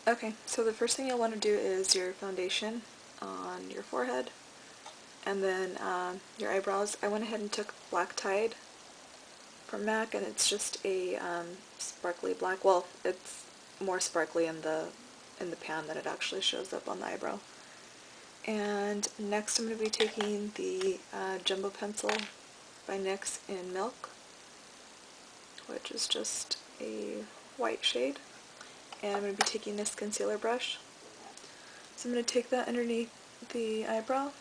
Okay, so the first thing you'll want to do is your foundation on your forehead, and then your eyebrows. I went ahead and took Black Tide from MAC, and it's just a sparkly black. Well, it's more sparkly in the pan than it actually shows up on the eyebrow. And next I'm going to be taking the Jumbo Pencil by NYX in Milk, which is just a white shade. And I'm going to be taking this concealer brush. So I'm going to take that underneath the eyebrow.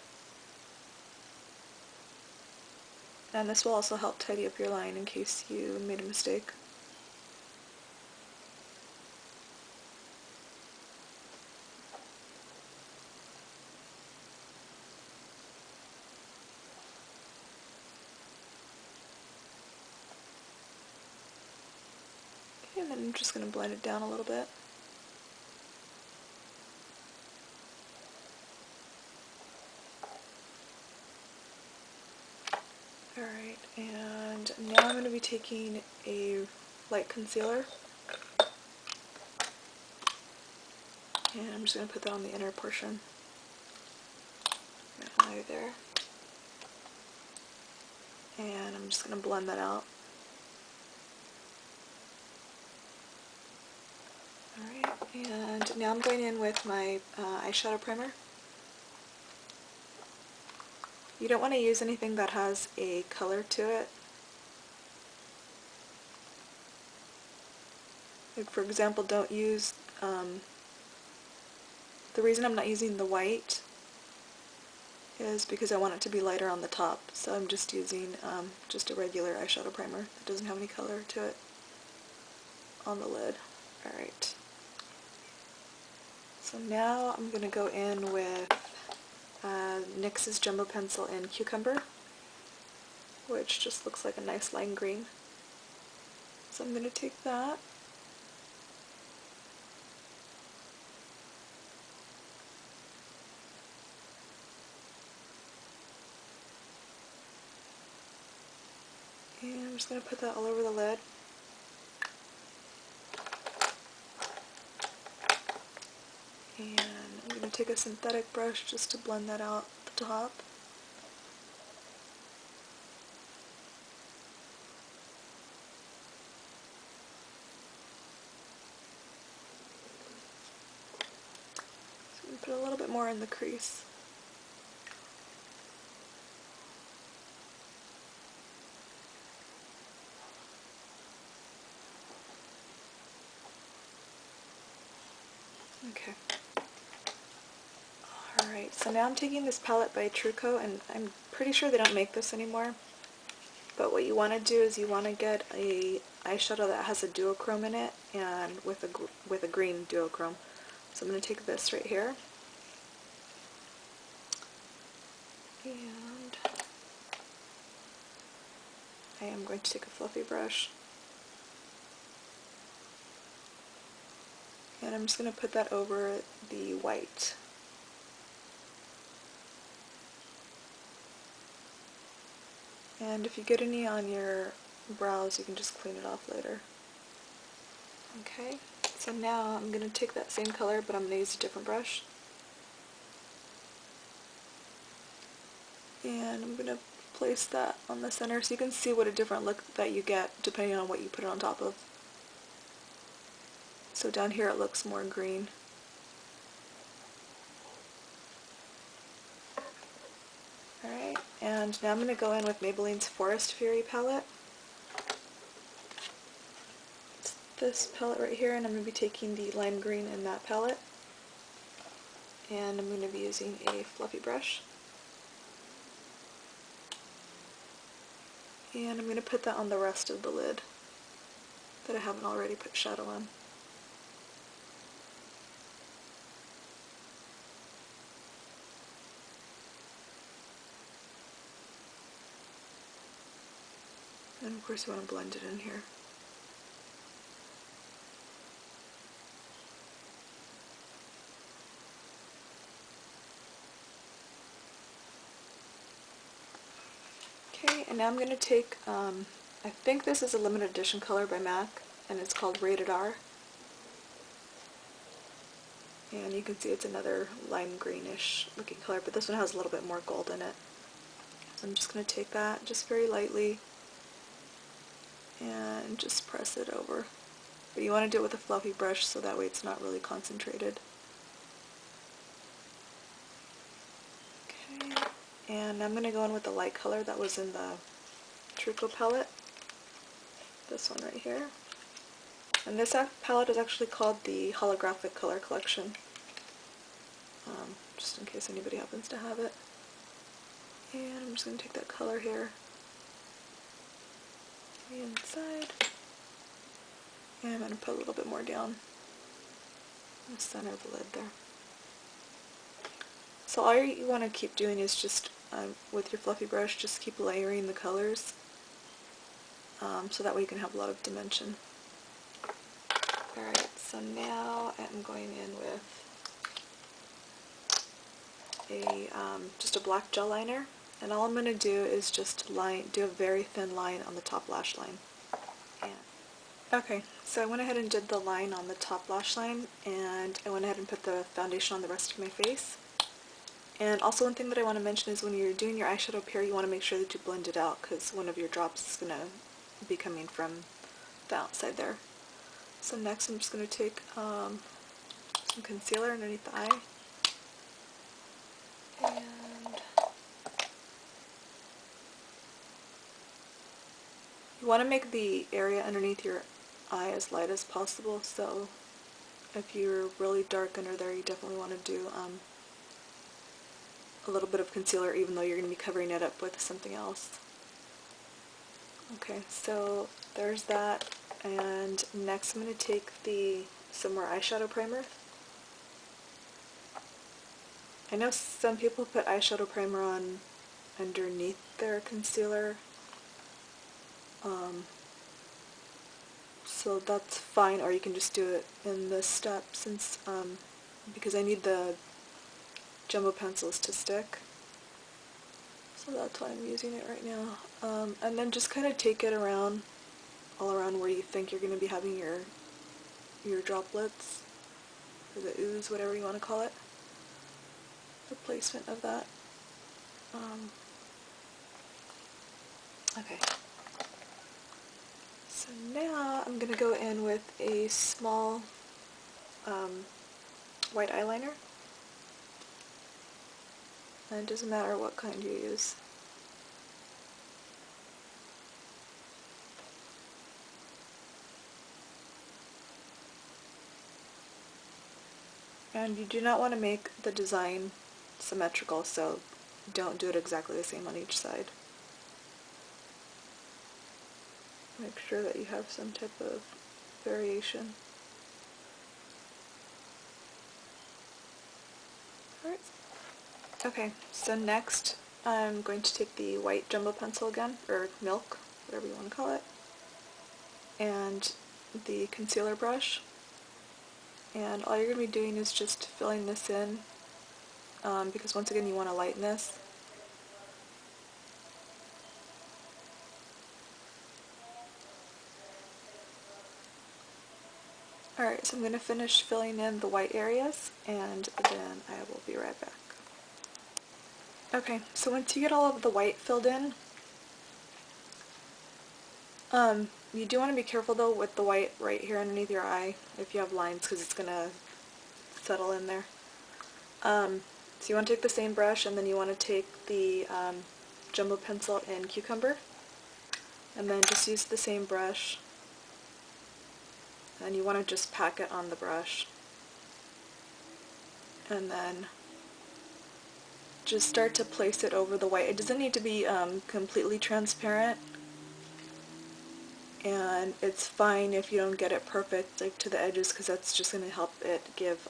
And this will also help tidy up your line in case you made a mistake. Okay, and then I'm just going to blend it down a little bit. Alright, and now I'm going to be taking a light concealer, and I'm just going to put that on the inner portion of my eye there. And I'm just going to blend that out. Alright, and now I'm going in with my eyeshadow primer. You don't want to use anything that has a color to it. Like, for example, don't use, the reason I'm not using the white is because I want it to be lighter on the top. So I'm just using just a regular eyeshadow primer that doesn't have any color to it on the lid. Alright. So now I'm going to go in with NYX's Jumbo Pencil in Cucumber, which just looks like a nice lime green. So I'm going to take that. And I'm just going to put that all over the lid. And I'm going to take a synthetic brush just to blend that out at the top. So I'm going to put a little bit more in the crease. Okay. Alright, so now I'm taking this palette by Truco, and I'm pretty sure they don't make this anymore. But what you want to do is you want to get a eyeshadow that has a duochrome in it, and with a green duochrome. So I'm going to take this right here, and I am going to take a fluffy brush, and I'm just going to put that over the white. And if you get any on your brows, you can just clean it off later. Okay, so now I'm going to take that same color, but I'm going to use a different brush. And I'm going to place that on the center so you can see what a different look that you get depending on what you put it on top of. So down here it looks more green. Alright, and now I'm going to go in with Maybelline's Forest Fury palette. It's this palette right here, and I'm going to be taking the lime green in that palette. And I'm going to be using a fluffy brush. And I'm going to put that on the rest of the lid that I haven't already put shadow on. And of course you want to blend it in here. Okay, and now I'm going to take, I think this is a limited edition color by MAC, and it's called Rated R. And you can see it's another lime greenish looking color, but this one has a little bit more gold in it. So I'm just going to take that just very lightly and just press it over. But you want to do it with a fluffy brush so that way it's not really concentrated. Okay, and I'm going to go in with the light color that was in the Truco palette. This one right here. And this palette is actually called the Holographic Color Collection, just in case anybody happens to have it. And I'm just going to take that color here, the inside, and I'm going to put a little bit more down in the center of the lid there. So all you want to keep doing is just, with your fluffy brush, just keep layering the colors, so that way you can have a lot of dimension. Alright, so now I'm going in with just a black gel liner, and all I'm going to do is just do a very thin line on the top lash line. Okay, so I went ahead and did the line on the top lash line, and I went ahead and put the foundation on the rest of my face. And also one thing that I want to mention is when you're doing your eyeshadow up here, you want to make sure that you blend it out, because one of your drops is going to be coming from the outside there. So next I'm just going to take some concealer underneath the eye, and you want to make the area underneath your eye as light as possible, so if you're really dark under there, you definitely want to do a little bit of concealer, even though you're going to be covering it up with something else. Okay, so there's that, and next I'm going to take some more eyeshadow primer. I know some people put eyeshadow primer on underneath their concealer, so that's fine, or you can just do it in this step, since because I need the jumbo pencils to stick, so that's why I'm using it right now. And then just kind of take it around, all around where you think you're going to be having your droplets, or the ooze, whatever you want to call it, the placement of that. Okay. So now I'm going to go in with a small white eyeliner. And it doesn't matter what kind you use. And you do not want to make the design symmetrical, so don't do it exactly the same on each side. Make sure that you have some type of variation. Alright. Okay, so next I'm going to take the white jumbo pencil again, or milk, whatever you want to call it, and the concealer brush. And all you're going to be doing is just filling this in, because once again you want to lighten this. Alright, so I'm going to finish filling in the white areas, and then I will be right back. Okay, so once you get all of the white filled in, you do want to be careful though with the white right here underneath your eye if you have lines, because it's going to settle in there. So you want to take the same brush, and then you want to take the jumbo pencil in Cucumber, and then just use the same brush, and you want to just pack it on the brush, and then just start to place it over the white. It doesn't need to be completely transparent, and it's fine if you don't get it perfect like to the edges, because that's just going to help it give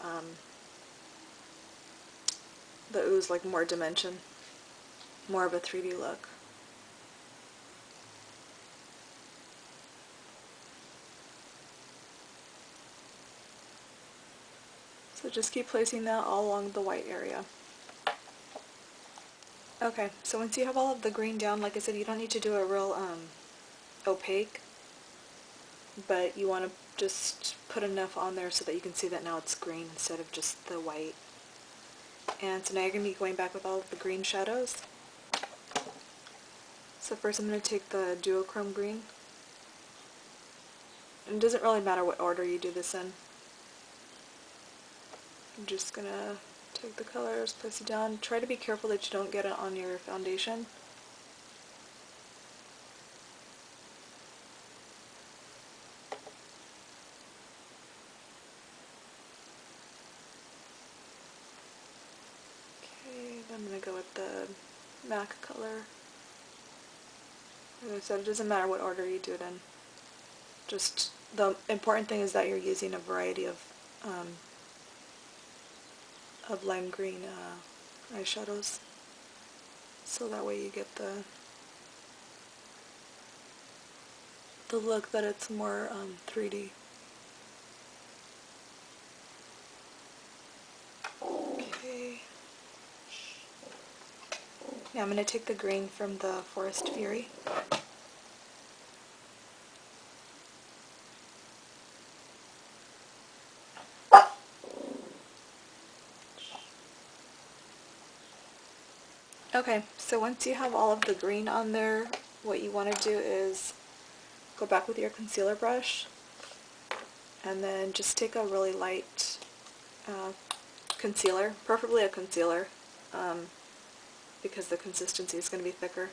the ooze like more dimension, more of a 3D look. So just keep placing that all along the white area. Okay, so once you have all of the green down, like I said, you don't need to do a real opaque. but you want to just put enough on there so that you can see that now it's green instead of just the white. And so now you're going to be going back with all of the green shadows. So first I'm going to take the duochrome green. And it doesn't really matter what order you do this in. I'm just going to take the colors, place it down. Try to be careful that you don't get it on your foundation. Okay, then I'm going to go with the MAC color. Like I said, it doesn't matter what order you do it in. Just the important thing is that you're using a variety of lime green eyeshadows, so that way you get the look that it's more 3D. Okay. Now I'm going to take the green from the Forest Fury. Okay, so once you have all of the green on there, what you want to do is go back with your concealer brush and then just take a really light concealer, preferably a concealer, because the consistency is going to be thicker.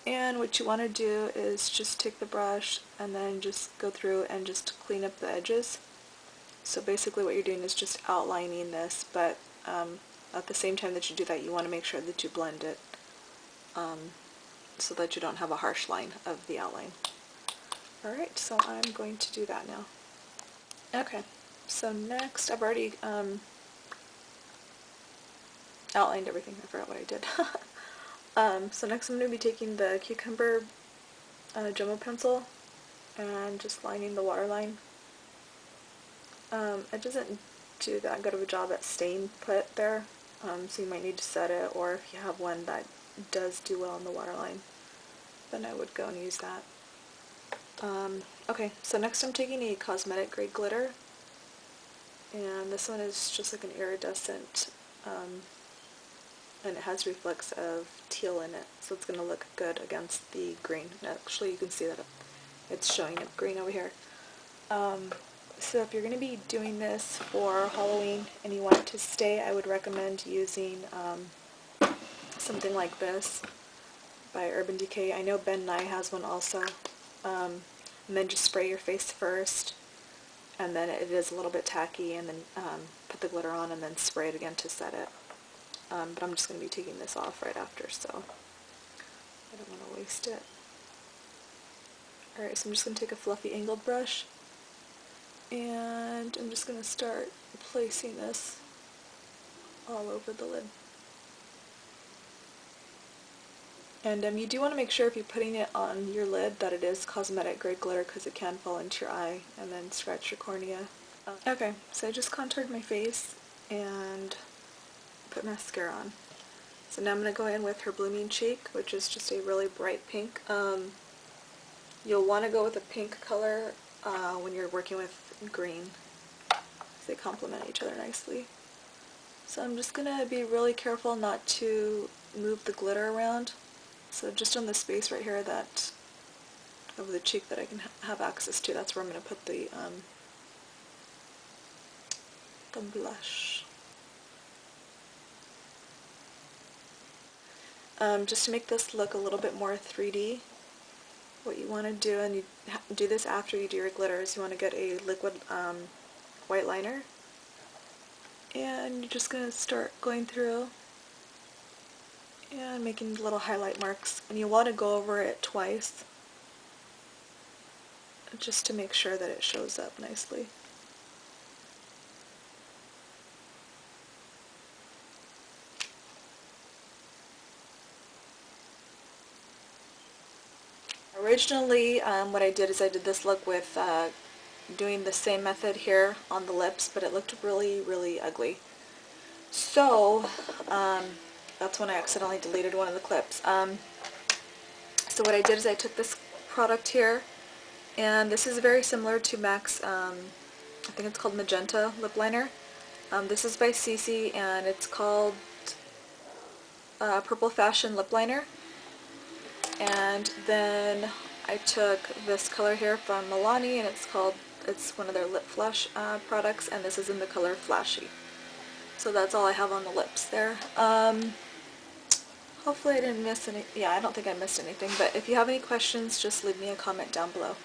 And what you want to do is just take the brush and then just go through and just clean up the edges. So basically what you're doing is just outlining this, but at the same time that you do that, you want to make sure that you blend it so that you don't have a harsh line of the outline. Alright, so I'm going to do that now. Okay, so next, I've already outlined everything. I forgot what I did. So next I'm going to be taking the Cucumber Jumbo pencil and just lining the waterline. It doesn't do that good of a job at staying put there, so you might need to set it, or if you have one that does do well on the waterline, then I would go and use that. Okay, so next I'm taking a cosmetic grade glitter, and this one is just like an iridescent, and it has reflects of teal in it, so it's going to look good against the green. And actually you can see that it's showing up green over here. So if you're going to be doing this for Halloween and you want it to stay, I would recommend using something like this by Urban Decay. I know Ben Nye has one also. And then just spray your face first, and then it is a little bit tacky, and then put the glitter on and then spray it again to set it. But I'm just going to be taking this off right after, so I don't want to waste it. Alright, so I'm just going to take a fluffy angled brush, and I'm just going to start placing this all over the lid. And you do want to make sure if you're putting it on your lid that it is cosmetic grade glitter, because it can fall into your eye and then scratch your cornea. Okay, so I just contoured my face and put mascara on. So now I'm going to go in with her Blooming Cheek, which is just a really bright pink. You'll want to go with a pink color when you're working with green, because they complement each other nicely. So I'm just going to be really careful not to move the glitter around. So just on the space right here that of the cheek that I can have access to, that's where I'm going to put the blush. Just to make this look a little bit more 3D, what you want to do, and you do this after you do your glitters, you want to get a liquid white liner, and you're just going to start going through and making little highlight marks, and you want to go over it twice just to make sure that it shows up nicely. Originally, what I did is I did this look with doing the same method here on the lips, but it looked really, really ugly. So, that's when I accidentally deleted one of the clips. So what I did is I took this product here, And this is very similar to MAC's, I think it's called Magenta lip liner. This is by Cece, and it's called Purple Fashion Lip Liner. And then I took this color here from Milani, and it's one of their lip flash products, and this is in the color Flashy. So that's all I have on the lips there. Hopefully I didn't miss any, yeah, I don't think I missed anything, but if you have any questions, just leave me a comment down below.